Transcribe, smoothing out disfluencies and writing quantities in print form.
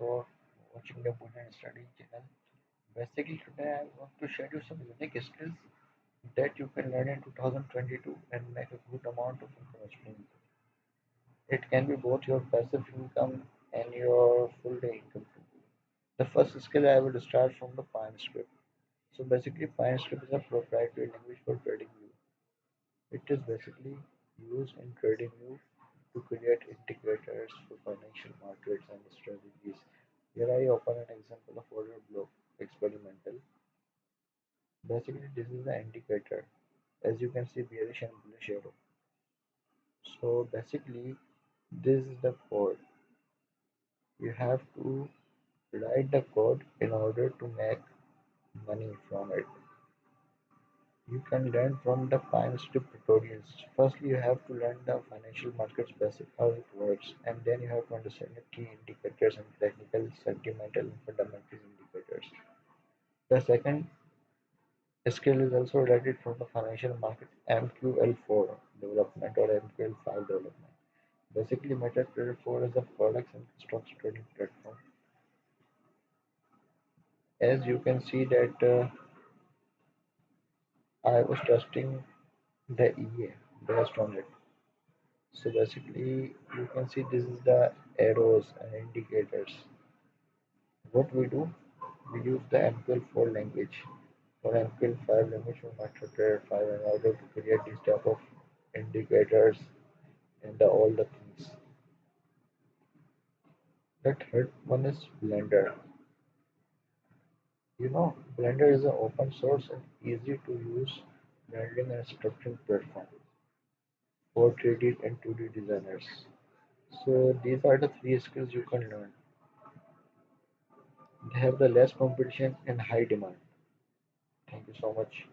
for watching the Boolean Study channel. Basically, today I want to share you some unique skills that you can learn in 2022 and make a good amount of income stream. It can be both your passive income and your full day income too. The first skill I will start from the Pinescript. So basically, Pinescript is a proprietary language for TradingView. It is basically used in TradingView to create indicators for financial markets and strategies. Here I open an example of order block experimental. Basically, this is the indicator. As you can see, bearish and bullish arrow. So basically, this is the code. You have to write the code in order to make money from it. You can learn from the Pinescript tutorials. Firstly, you have to learn the financial markets basic, how it works, and then you have to understand the key indicators and technical, sentimental, and fundamental indicators. The second skill is also related from the financial market MQL4 development or MQL5 development. Basically, MetaTrader 4 is a forex and stocks trading platform. As you can see that I was testing the EA based on it. So basically, you can see this is the arrows and indicators. What we do, we use the MQL4 language or MQL5 language for MetaTrader 5 in order to create this type of indicators and all the things. The third one is Blender. Blender is an open source and easy to use rendering and structuring platform for 3D and 2D designers. So these are the three skills you can learn. They have the less competition and high demand. Thank you so much.